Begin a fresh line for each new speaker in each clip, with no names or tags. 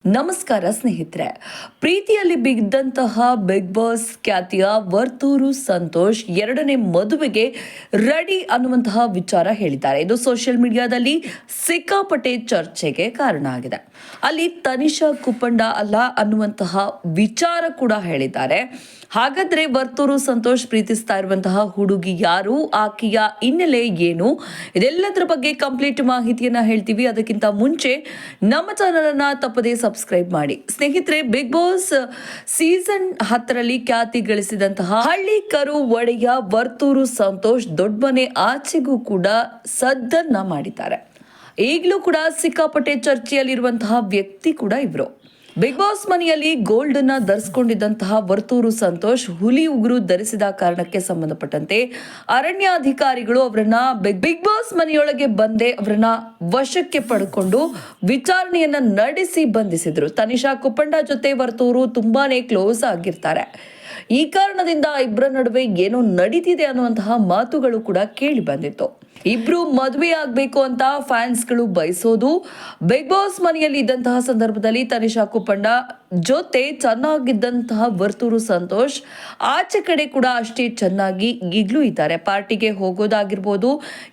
ನಮಸ್ಕಾರ ಸ್ನೇಹಿತರೆ. ಪ್ರೀತಿಯಲ್ಲಿ ಬಿದ್ದಂತಹ ಬಿಗ್ ಬಾಸ್ ಖ್ಯಾತಿಯ ವರ್ತೂರು ಸಂತೋಷ್ ಎರಡನೇ ಮದುವೆಗೆ ರೆಡಿ ಅನ್ನುವಂತಹ ವಿಚಾರ ಹೇಳಿದ್ದಾರೆ. ಇದು ಸೋಷಿಯಲ್ ಮೀಡಿಯಾದಲ್ಲಿ ಸಿಕ್ಕಾಪಟ್ಟೆ ಚರ್ಚೆಗೆ ಕಾರಣ ಆಗಿದೆ. ಅಲ್ಲಿ ತನಿಷಾ ಕುಪ್ಪಂಡ ಅಲ್ಲ ಅನ್ನುವಂತಹ ವಿಚಾರ ಕೂಡ ಹೇಳಿದ್ದಾರೆ. ಹಾಗಾದ್ರೆ ವರ್ತೂರು ಸಂತೋಷ್ ಪ್ರೀತಿಸ್ತಾ ಇರುವಂತಹ ಹುಡುಗಿ ಯಾರು, ಆಕೆಯ ಹಿನ್ನೆಲೆ ಏನು, ಇದೆಲ್ಲದರ ಬಗ್ಗೆ ಕಂಪ್ಲೀಟ್ ಮಾಹಿತಿಯನ್ನ ಹೇಳ್ತೀವಿ. ಅದಕ್ಕಿಂತ ಮುಂಚೆ ನಮ್ಮ ಚಾನಲ್ ಅನ್ನ ತಪ್ಪದೇ ಸಬ್ಸ್ಕ್ರೈಬ್ ಮಾಡಿ ಸ್ನೇಹಿತರೆ. ಬಿಗ್ ಬಾಸ್ ಸೀಸನ್ 10ರಲ್ಲಿ ಖ್ಯಾತಿ ಗಳಿಸಿದಂತಹ ಹಳ್ಳಿ ಕರು ಒಡೆಯ ವರ್ತೂರು ಸಂತೋಷ್ ದೊಡ್ಡಮನೆ ಆಚೆಗೂ ಕೂಡ ಸದ್ದನ್ನ ಮಾಡಿದ್ದಾರೆ. ಈಗಲೂ ಕೂಡ ಸಿಕ್ಕಾಪಟ್ಟೆ ಚರ್ಚೆಯಲ್ಲಿರುವಂತಹ ವ್ಯಕ್ತಿ ಕೂಡ ಇವರು. ಬಿಗ್ ಬಾಸ್ ಮನೆಯಲ್ಲಿ ಗೋಲ್ಡ್ ಅನ್ನ ಧರಿಸಿಕೊಂಡಿದ್ದಂತಹ ವರ್ತೂರು ಸಂತೋಷ್ ಹುಲಿ ಉಗುರು ಧರಿಸಿದ ಕಾರಣಕ್ಕೆ ಸಂಬಂಧಪಟ್ಟಂತೆ ಅರಣ್ಯಾಧಿಕಾರಿಗಳು ಅವರನ್ನ ಬಿಗ್ ಬಾಸ್ ಮನೆಯೊಳಗೆ ಬಂದೇ ಅವರನ್ನ ವಶಕ್ಕೆ ಪಡೆದುಕೊಂಡು ವಿಚಾರಣೆಯನ್ನ ನಡೆಸಿ ಬಂಧಿಸಿದ್ರು. ತನಿಷಾ ಕುಪ್ಪಂಡ ಜೊತೆ ವರ್ತೂರು ತುಂಬಾನೇ ಕ್ಲೋಸ್ ಆಗಿರ್ತಾರೆ. ಈ ಕಾರಣದಿಂದ ಇಬ್ಬರ ನಡುವೆ ಏನೋ ನಡೀತಿದೆ ಅನ್ನುವಂತಹ ಮಾತುಗಳು ಕೂಡ ಕೇಳಿ ಬಂದಿತ್ತು. ಇಬ್ರು ಮದುವೆ ಆಗ್ಬೇಕು ಅಂತ ಫ್ಯಾನ್ಸ್ಗಳು ಬಯಸೋದು. ಬಿಗ್ ಬಾಸ್ ಮನೆಯಲ್ಲಿ ಇದ್ದಂತಹ ಸಂದರ್ಭದಲ್ಲಿ ತನಿಷಾ ಕುಪ್ಪಂಡ ಜೊತೆ ಚೆನ್ನಾಗಿದ್ದಂತಹ ವರ್ತೂರು ಸಂತೋಷ್ ಆಚೆ ಕಡೆ ಕೂಡ ಅಷ್ಟೇ ಚೆನ್ನಾಗಿ ಈಗಲೂ ಇದ್ದಾರೆ. ಪಾರ್ಟಿಗೆ ಹೋಗೋದಾಗಿರ್ಬೋದು,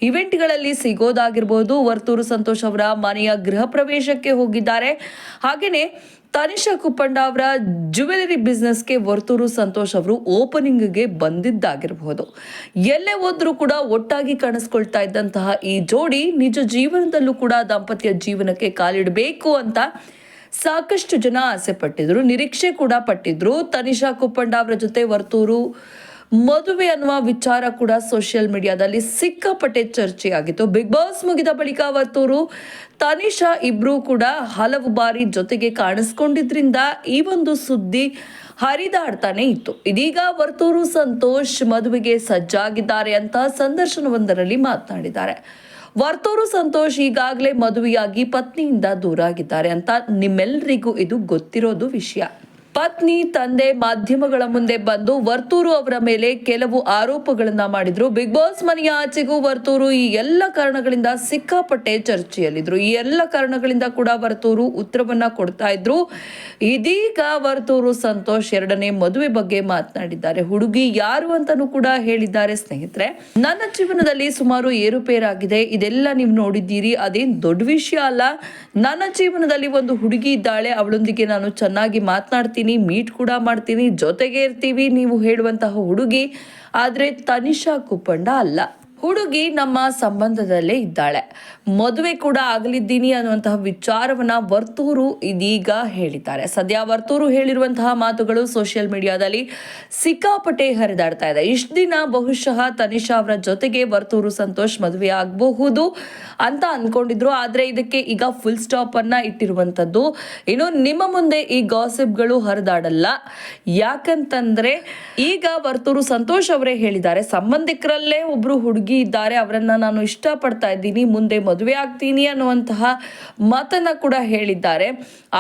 ಇವೆಂಟ್ಗಳಲ್ಲಿ ಸಿಗೋದಾಗಿರ್ಬೋದು. ವರ್ತೂರು ಸಂತೋಷ್ ಅವರ ಮನೆಯ ಗೃಹ ಪ್ರವೇಶಕ್ಕೆ ಹೋಗಿದ್ದಾರೆ. ಹಾಗೇನೆ ತನಿಷಾ ಕುಪ್ಪಂಡ ಅವರ ಜ್ಯುವೆಲರಿ ಬಿಸ್ನೆಸ್ಗೆ ವರ್ತೂರು ಸಂತೋಷ್ ಅವರು ಓಪನಿಂಗ್ಗೆ ಬಂದಿದ್ದಾಗಿರಬಹುದು. ಎಲ್ಲೇ ಹೋದ್ರೂ ಕೂಡ ಒಟ್ಟಾಗಿ ಕಾಣಿಸ್ಕೊಳ್ತಾ ಇದ್ದಂತಹ ಈ ಜೋಡಿ ನಿಜ ಜೀವನದಲ್ಲೂ ಕೂಡ ದಾಂಪತ್ಯ ಜೀವನಕ್ಕೆ ಕಾಲಿಡಬೇಕು ಅಂತ ಸಾಕಷ್ಟು ಜನ ಆಸೆ ಪಟ್ಟಿದ್ರು, ನಿರೀಕ್ಷೆ ಕೂಡ ಪಟ್ಟಿದ್ರು. ತನಿಷಾ ಕುಪ್ಪಂಡ ಅವರ ಜೊತೆ ವರ್ತೂರು ಮದುವೆ ಅನ್ನುವ ವಿಚಾರ ಕೂಡ ಸೋಷಿಯಲ್ ಮೀಡಿಯಾದಲ್ಲಿ ಸಿಕ್ಕಾಪಟ್ಟೆ ಚರ್ಚೆಯಾಗಿತ್ತು. ಬಿಗ್ ಬಾಸ್ ಮುಗಿದ ಬಳಿಕ ವರ್ತೂರು ತನಿಷಾ ಇಬ್ರು ಕೂಡ ಹಲವು ಬಾರಿ ಜೊತೆಗೆ ಕಾಣಿಸ್ಕೊಂಡಿದ್ರಿಂದ ಈ ಒಂದು ಸುದ್ದಿ ಹರಿದಾಡ್ತಾನೆ ಇತ್ತು. ಇದೀಗ ವರ್ತೂರು ಸಂತೋಷ್ ಮದುವೆಗೆ ಸಜ್ಜಾಗಿದ್ದಾರೆ ಅಂತ ಸಂದರ್ಶನವೊಂದರಲ್ಲಿ ಮಾತನಾಡಿದ್ದಾರೆ. ವರ್ತೂರು ಸಂತೋಷ್ ಈಗಾಗಲೇ ಮದುವೆಯಾಗಿ ಪತ್ನಿಯಿಂದ ದೂರ ಆಗಿದ್ದಾರೆ ಅಂತ ನಿಮ್ಮೆಲ್ಲರಿಗೂ ಇದು ಗೊತ್ತಿರೋದು ವಿಷಯ. ಪತ್ನಿ ತಂದೆ ಮಾಧ್ಯಮಗಳ ಮುಂದೆ ಬಂದು ವರ್ತೂರು ಅವರ ಮೇಲೆ ಕೆಲವು ಆರೋಪಗಳನ್ನ ಮಾಡಿದ್ರು. ಬಿಗ್ ಬಾಸ್ ಮನೆಯ ಆಚೆಗೂ ವರ್ತೂರು ಈ ಎಲ್ಲ ಕಾರಣಗಳಿಂದ ಸಿಕ್ಕಾಪಟ್ಟೆ ಚರ್ಚೆಯಲ್ಲಿದ್ರು. ಈ ಎಲ್ಲ ಕಾರಣಗಳಿಂದ ಕೂಡ ವರ್ತೂರು ಉತ್ತರವನ್ನ ಕೊಡ್ತಾ ಇದ್ರು. ಇದೀಗ ವರ್ತೂರು ಸಂತೋಷ್ ಎರಡನೇ ಮದುವೆ ಬಗ್ಗೆ ಮಾತನಾಡಿದ್ದಾರೆ. ಹುಡುಗಿ ಯಾರು ಅಂತಾನೂ ಕೂಡ ಹೇಳಿದ್ದಾರೆ. ಸ್ನೇಹಿತರೆ, ನನ್ನ ಜೀವನದಲ್ಲಿ ಸುಮಾರು ಏರುಪೇರಾಗಿದೆ, ಇದೆಲ್ಲ ನೀವು ನೋಡಿದ್ದೀರಿ, ಅದೇನ್ ದೊಡ್ಡ ವಿಷಯ ಅಲ್ಲ. ನನ್ನ ಜೀವನದಲ್ಲಿ ಒಂದು ಹುಡುಗಿ ಇದ್ದಾಳೆ, ಅವಳೊಂದಿಗೆ ನಾನು ಚೆನ್ನಾಗಿ ಮಾತನಾಡ್ತೀನಿ, ಮೀಟ್ ಕೂಡ ಮಾಡ್ತೀನಿ, ಜೊತೆಗೆ ಇರ್ತೀವಿ. ನೀವು ಹೇಳುವಂತಹ ಹುಡುಗಿ ಆದ್ರೆ ತನಿಷಾ ಕುಪ್ಪಂಡ ಅಲ್ಲ. ಹುಡುಗಿ ನಮ್ಮ ಸಂಬಂಧದಲ್ಲೇ ಇದ್ದಾಳೆ, ಮದುವೆ ಕೂಡ ಆಗಲಿದ್ದೀನಿ ಅನ್ನುವಂತಹ ವಿಚಾರವನ್ನ ವರ್ತೂರು ಇದೀಗ ಹೇಳಿದ್ದಾರೆ. ಸದ್ಯ ವರ್ತೂರು ಹೇಳಿರುವಂತಹ ಮಾತುಗಳು ಸೋಷಿಯಲ್ ಮೀಡಿಯಾದಲ್ಲಿ ಸಿಕ್ಕಾಪಟ್ಟೆ ಹರಿದಾಡ್ತಾ ಇದೆ. ಇಷ್ಟು ದಿನ ಬಹುಶಃ ತನಿಷಾ ಅವರ ಜೊತೆಗೆ ವರ್ತೂರು ಸಂತೋಷ್ ಮದುವೆ ಆಗಬಹುದು ಅಂತ ಅನ್ಕೊಂಡಿದ್ರು. ಆದ್ರೆ ಇದಕ್ಕೆ ಈಗ ಫುಲ್ ಸ್ಟಾಪ್ ಅನ್ನ ಇಟ್ಟಿರುವಂತದ್ದು. ಇನ್ನು ನಿಮ್ಮ ಮುಂದೆ ಈ ಗಾಸಿಪ್ಗಳು ಹರಿದಾಡಲ್ಲ. ಯಾಕಂತಂದ್ರೆ ಈಗ ವರ್ತೂರು ಸಂತೋಷ್ ಅವರೇ ಹೇಳಿದ್ದಾರೆ, ಸಂಬಂಧಿಕರಲ್ಲೇ ಒಬ್ರು ಹುಡುಗಿ ಇದ್ದಾರೆ, ಅವರನ್ನ ನಾನು ಇಷ್ಟಪಡ್ತಾ ಇದ್ದೀನಿ, ಮುಂದೆ ಮದುವೆ ಆಗ್ತೀನಿ ಅನ್ನುವಂತಹ ಮಾತನ್ನ ಕೂಡ ಹೇಳಿದ್ದಾರೆ.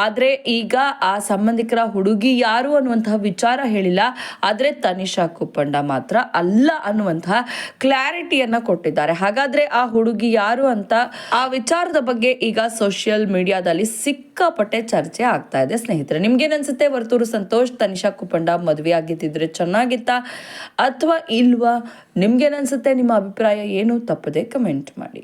ಆದ್ರೆ ಈಗ ಆ ಸಂಬಂಧಿಕರ ಹುಡುಗಿ ಯಾರು ಅನ್ನುವಂತಹ ವಿಚಾರ ಹೇಳಿಲ್ಲ. ಆದ್ರೆ ತನಿಷಾ ಕುಪ್ಪಂಡ ಮಾತ್ರ ಅಲ್ಲ ಅನ್ನುವಂತಹ ಕ್ಲಾರಿಟಿಯನ್ನ ಕೊಟ್ಟಿದ್ದಾರೆ. ಹಾಗಾದ್ರೆ ಆ ಹುಡುಗಿ ಯಾರು ಅಂತ ಆ ವಿಚಾರದ ಬಗ್ಗೆ ಈಗ ಸೋಷಿಯಲ್ ಮೀಡಿಯಾದಲ್ಲಿ ಸಿಕ್ಕಾಪಟ್ಟೆ ಚರ್ಚೆ ಆಗ್ತಾ ಇದೆ. ಸ್ನೇಹಿತರೆ, ನಿಮ್ಗೇನನ್ಸುತ್ತೆ? ವರ್ತೂರು ಸಂತೋಷ್ ತನಿಷಾ ಕುಪ್ಪಂಡ ಮದುವೆ ಆಗಿದ್ದಿದ್ರೆ ಚೆನ್ನಾಗಿತ್ತ ಅಥವಾ ಇಲ್ವಾ? ನಿಮ್ಗೇನನ್ಸುತ್ತೆ? ನಿಮ್ಮ ಅಭಿಪ್ರಾಯ ಏನು? ತಪ್ಪದೆ ಕಮೆಂಟ್ ಮಾಡಿ.